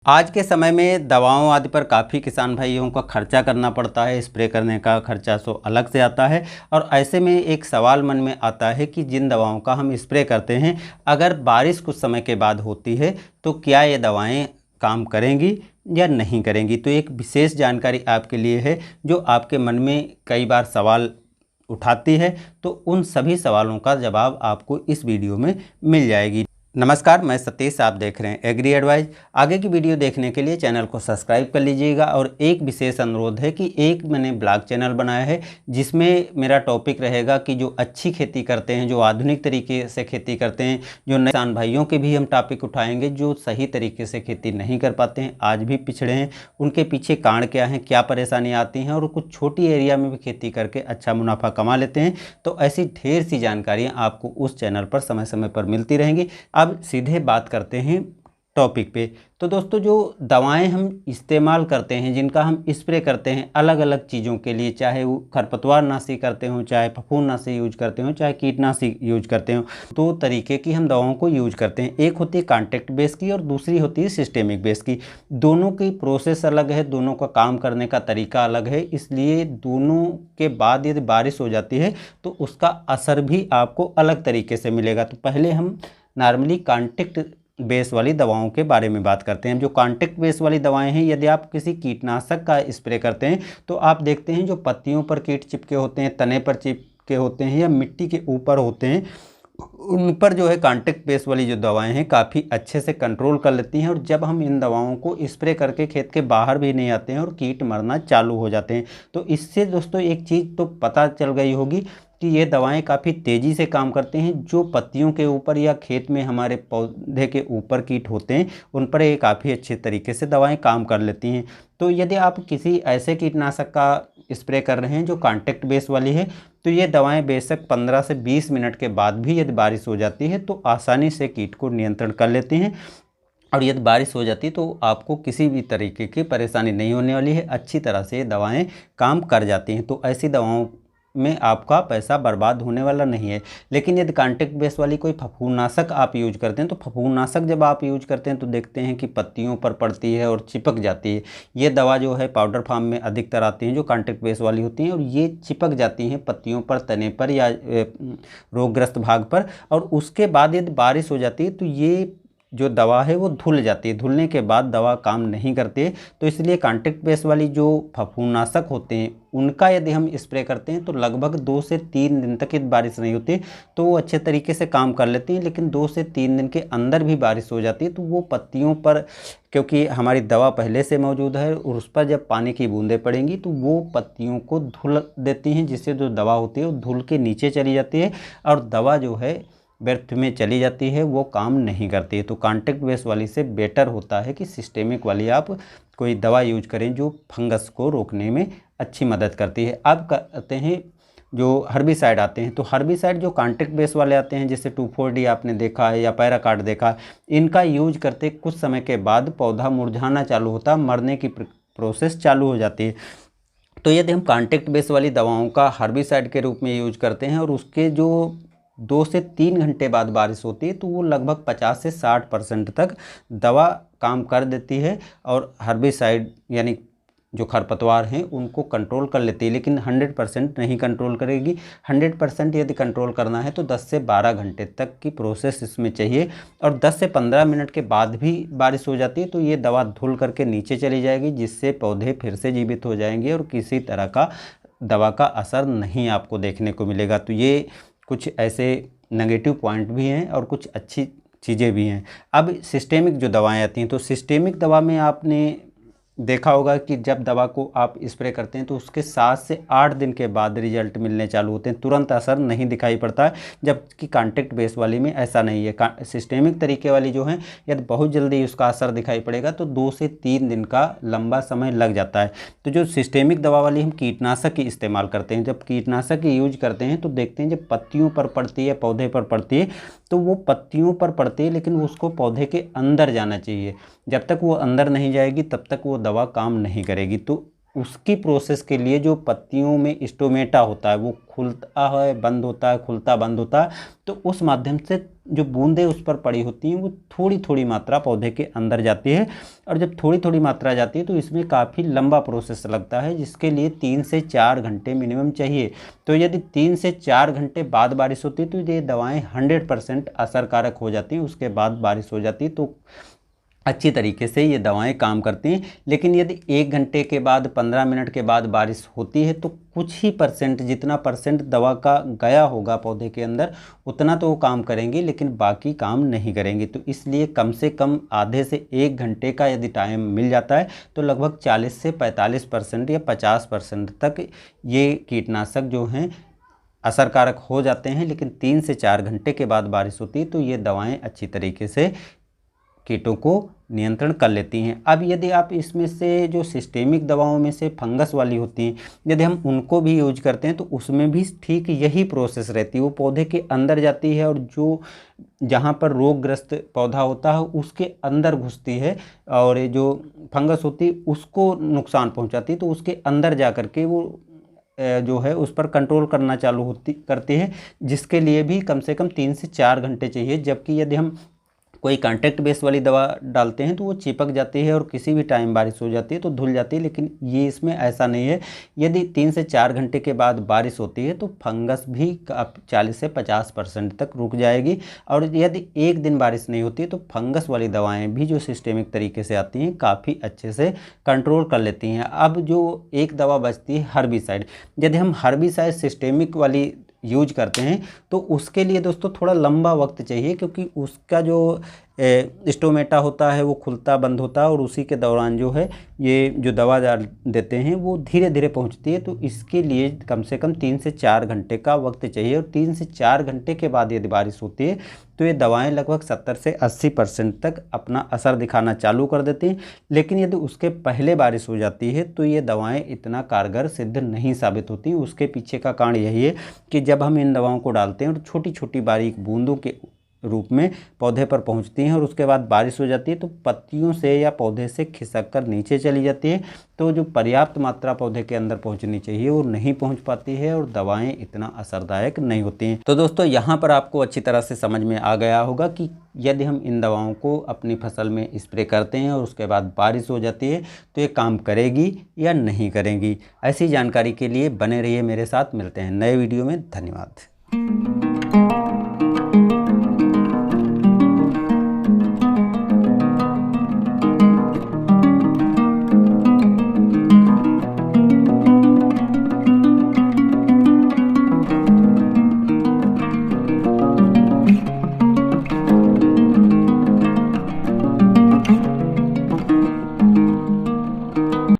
आज के समय में दवाओं आदि पर काफ़ी किसान भाइयों को खर्चा करना पड़ता है। स्प्रे करने का खर्चा सो अलग से आता है और ऐसे में एक सवाल मन में आता है कि जिन दवाओं का हम स्प्रे करते हैं, अगर बारिश कुछ समय के बाद होती है तो क्या ये दवाएं काम करेंगी या नहीं करेंगी। तो एक विशेष जानकारी आपके लिए है जो आपके मन में कई बार सवाल उठाती है, तो उन सभी सवालों का जवाब आपको इस वीडियो में मिल जाएगी। नमस्कार, मैं सतीश, आप देख रहे हैं एग्री एडवाइस। आगे की वीडियो देखने के लिए चैनल को सब्सक्राइब कर लीजिएगा। और एक विशेष अनुरोध है कि एक मैंने ब्लॉग चैनल बनाया है जिसमें मेरा टॉपिक रहेगा कि जो अच्छी खेती करते हैं, जो आधुनिक तरीके से खेती करते हैं, जो नए किसान भाइयों के भी हम टॉपिक उठाएंगे जो सही तरीके से खेती नहीं कर पाते हैं, आज भी पिछड़े हैं, उनके पीछे कारण क्या हैं, क्या परेशानी आती हैं और कुछ छोटी एरिया में भी खेती करके अच्छा मुनाफा कमा लेते हैं। तो ऐसी ढेर सी जानकारियाँ आपको उस चैनल पर समय समय पर मिलती रहेंगी। अब सीधे बात करते हैं टॉपिक पे। तो दोस्तों, जो दवाएं हम इस्तेमाल करते हैं, जिनका हम स्प्रे करते हैं अलग अलग चीज़ों के लिए, चाहे वो खरपतवार नाशी करते हों, चाहे फफूंदनाशी यूज करते हों, चाहे कीटनाशी यूज करते हों, दो तरीके की हम दवाओं को यूज करते हैं। एक होती है कॉन्टैक्ट बेस की और दूसरी होती है सिस्टेमिक बेस की। दोनों की प्रोसेस अलग है, दोनों का काम करने का तरीका अलग है, इसलिए दोनों के बाद यदि बारिश हो जाती है तो उसका असर भी आपको अलग तरीके से मिलेगा। तो पहले हम नॉर्मली कॉन्टैक्ट बेस वाली दवाओं के बारे में बात करते हैं। जो कॉन्टैक्ट बेस वाली दवाएं हैं, यदि आप किसी कीटनाशक का स्प्रे करते हैं तो आप देखते हैं जो पत्तियों पर कीट चिपके होते हैं, तने पर चिपके होते हैं या मिट्टी के ऊपर होते हैं, उन पर जो है कॉन्टैक्ट बेस वाली जो दवाएं हैं काफ़ी अच्छे से कंट्रोल कर लेती हैं। और जब हम इन दवाओं को स्प्रे करके खेत के बाहर भी नहीं आते हैं और कीट मरना चालू हो जाते हैं। तो इससे दोस्तों एक चीज़ तो पता चल गई होगी कि ये दवाएं काफ़ी तेज़ी से काम करते हैं। जो पत्तियों के ऊपर या खेत में हमारे पौधे के ऊपर कीट होते हैं उन पर ये काफ़ी अच्छे तरीके से दवाएं काम कर लेती हैं। तो यदि आप किसी ऐसे कीटनाशक का स्प्रे कर रहे हैं जो कॉन्टैक्ट बेस वाली है, तो ये दवाएं बेशक 15 से 20 मिनट के बाद भी यदि बारिश हो जाती है तो आसानी से कीट को नियंत्रण कर लेती हैं। और यदि बारिश हो जाती है तो आपको किसी भी तरीके की परेशानी नहीं होने वाली है, अच्छी तरह से ये दवाएं काम कर जाती हैं। तो ऐसी दवाओं में आपका पैसा बर्बाद होने वाला नहीं है। लेकिन यदि कॉन्टैक्ट बेस वाली कोई फफूंदनाशक आप यूज करते हैं, तो फफूंदनाशक जब आप यूज करते हैं तो देखते हैं कि पत्तियों पर पड़ती है और चिपक जाती है। ये दवा जो है पाउडर फॉर्म में अधिकतर आती हैं जो कॉन्टैक्ट बेस वाली होती हैं, और ये चिपक जाती हैं पत्तियों पर, तने पर या रोगग्रस्त भाग पर। और उसके बाद यदि बारिश हो जाती है तो ये जो दवा है वो धुल जाती है, धुलने के बाद दवा काम नहीं करती है। तो इसलिए कॉन्टैक्ट बेस वाली जो फफूंदनाशक होते हैं उनका यदि हम स्प्रे करते हैं तो लगभग 2 से 3 दिन तक यदि बारिश नहीं होती तो वो अच्छे तरीके से काम कर लेती हैं। लेकिन 2 से 3 दिन के अंदर भी बारिश हो जाती है तो वो पत्तियों पर, क्योंकि हमारी दवा पहले से मौजूद है और उस पर जब पानी की बूंदें पड़ेंगी तो वो पत्तियों को धुल देती हैं, जिससे जो दवा होती है वो धुल के नीचे चली जाती है और दवा जो है व्यर्थ में चली जाती है, वो काम नहीं करती है। तो कॉन्टैक्ट बेस वाली से बेटर होता है कि सिस्टेमिक वाली आप कोई दवा यूज करें जो फंगस को रोकने में अच्छी मदद करती है। अब कहते हैं जो हर्बिसाइड आते हैं, तो हर्बिसाइड जो कॉन्टैक्ट बेस वाले आते हैं जैसे 2,4-D आपने देखा है या पैराकाट देखा, इनका यूज करते कुछ समय के बाद पौधा मुरझाना चालू होता है, मरने की प्रोसेस चालू हो जाती है। तो यदि हम कॉन्टैक्ट बेस वाली दवाओं का हर्बिसाइड के रूप में यूज करते हैं और उसके जो 2 से 3 घंटे बाद बारिश होती है तो वो लगभग 50 से 60% तक दवा काम कर देती है और हर्बिसाइड यानी जो खरपतवार हैं उनको कंट्रोल कर लेती है। लेकिन 100% नहीं कंट्रोल करेगी। 100% यदि कंट्रोल करना है तो 10 से 12 घंटे तक की प्रोसेस इसमें चाहिए। और 10 से 15 मिनट के बाद भी बारिश हो जाती है तो ये दवा धुल करके नीचे चली जाएगी, जिससे पौधे फिर से जीवित हो जाएंगे और किसी तरह का दवा का असर नहीं आपको देखने को मिलेगा। तो ये कुछ ऐसे नेगेटिव पॉइंट भी हैं और कुछ अच्छी चीज़ें भी हैं। अब सिस्टेमिक जो दवाएं आती हैं, तो सिस्टेमिक दवा में आपने देखा होगा कि जब दवा को आप स्प्रे करते हैं तो उसके 7 से 8 दिन के बाद रिजल्ट मिलने चालू होते हैं, तुरंत असर नहीं दिखाई पड़ता है। जबकि कॉन्टैक्ट बेस वाली में ऐसा नहीं है। सिस्टेमिक तरीके वाली जो है यदि बहुत जल्दी उसका असर दिखाई पड़ेगा तो 2 से 3 दिन का लंबा समय लग जाता है। तो जो सिस्टेमिक दवा वाली हम कीटनाशक की इस्तेमाल करते हैं, जब कीटनाशक की यूज करते हैं तो देखते हैं जब पत्तियों पर पड़ती है, पौधे पर पड़ती है, तो वो पत्तियों पर पड़ती है लेकिन उसको पौधे के अंदर जाना चाहिए। जब तक वो अंदर नहीं जाएगी तब तक वो दवा काम नहीं करेगी। तो उसकी प्रोसेस के लिए जो पत्तियों में स्टोमेटा होता है वो खुलता है, बंद होता है, खुलता बंद होता है, तो उस माध्यम से जो बूंदें उस पर पड़ी होती हैं वो थोड़ी थोड़ी मात्रा पौधे के अंदर जाती है, और जब थोड़ी थोड़ी मात्रा जाती है तो इसमें काफ़ी लंबा प्रोसेस लगता है, जिसके लिए 3 से 4 घंटे मिनिमम चाहिए। तो यदि 3 से 4 घंटे बाद बारिश होती है तो ये दवाएं 100% असरकारक हो जाती हैं। उसके बाद बारिश हो जाती है तो अच्छी तरीके से ये दवाएं काम करती हैं। लेकिन यदि 1 घंटे के बाद 15 मिनट के बाद बारिश होती है तो कुछ ही परसेंट, जितना परसेंट दवा का गया होगा पौधे के अंदर उतना तो वो काम करेंगी, लेकिन बाकी काम नहीं करेंगी। तो इसलिए कम से कम आधे से 1 घंटे का यदि टाइम मिल जाता है तो लगभग 40 से 45% या 50% तक ये कीटनाशक जो हैं असरकारक हो जाते हैं। लेकिन 3 से 4 घंटे के बाद बारिश होती है तो ये दवाएं अच्छी तरीके से कीटों को नियंत्रण कर लेती हैं। अब यदि आप इसमें से जो सिस्टेमिक दवाओं में से फंगस वाली होती हैं, यदि हम उनको भी यूज करते हैं तो उसमें भी ठीक यही प्रोसेस रहती है। वो पौधे के अंदर जाती है और जो जहाँ पर रोगग्रस्त पौधा होता है उसके अंदर घुसती है, और ये जो फंगस होती है उसको नुकसान पहुँचाती है। तो उसके अंदर जा कर के वो जो है उस पर कंट्रोल करना चालू करती है, जिसके लिए भी कम से कम 3 से 4 घंटे चाहिए। जबकि यदि हम कोई कांटेक्ट बेस वाली दवा डालते हैं तो वो चिपक जाती है और किसी भी टाइम बारिश हो जाती है तो धुल जाती है। लेकिन ये इसमें ऐसा नहीं है। यदि 3 से 4 घंटे के बाद बारिश होती है तो फंगस भी 40 से 50% तक रुक जाएगी। और यदि एक दिन बारिश नहीं होती है तो फंगस वाली दवाएं भी जो सिस्टेमिक तरीके से आती हैं काफ़ी अच्छे से कंट्रोल कर लेती हैं। अब जो एक दवा बचती है हर्बिसाइड, यदि हम हर्बिसाइड सिस्टेमिक वाली यूज करते हैं तो उसके लिए दोस्तों थोड़ा लंबा वक्त चाहिए, क्योंकि उसका जो स्टोमेटा होता है वो खुलता बंद होता है और उसी के दौरान जो है ये जो दवा डाल देते हैं वो धीरे धीरे पहुंचती है। तो इसके लिए कम से कम 3 से 4 घंटे का वक्त चाहिए। और 3 से 4 घंटे के बाद यदि बारिश होती है तो ये दवाएं लगभग 70 से 80% तक अपना असर दिखाना चालू कर देती हैं। लेकिन यदि उसके पहले बारिश हो जाती है तो ये दवाएं इतना कारगर सिद्ध नहीं साबित होती। उसके पीछे का कारण यही है कि जब हम इन दवाओं को डालते हैं और छोटी छोटी बारीक बूंदों के रूप में पौधे पर पहुंचती हैं और उसके बाद बारिश हो जाती है तो पत्तियों से या पौधे से खिसक कर नीचे चली जाती है। तो जो पर्याप्त मात्रा पौधे के अंदर पहुंचनी चाहिए वो नहीं पहुंच पाती है और दवाएं इतना असरदायक नहीं होती हैं। तो दोस्तों यहाँ पर आपको अच्छी तरह से समझ में आ गया होगा कि यदि हम इन दवाओं को अपनी फसल में स्प्रे करते हैं और उसके बाद बारिश हो जाती है तो ये काम करेगी या नहीं करेंगी। ऐसी जानकारी के लिए बने रहिए मेरे साथ। मिलते हैं नए वीडियो में। धन्यवाद।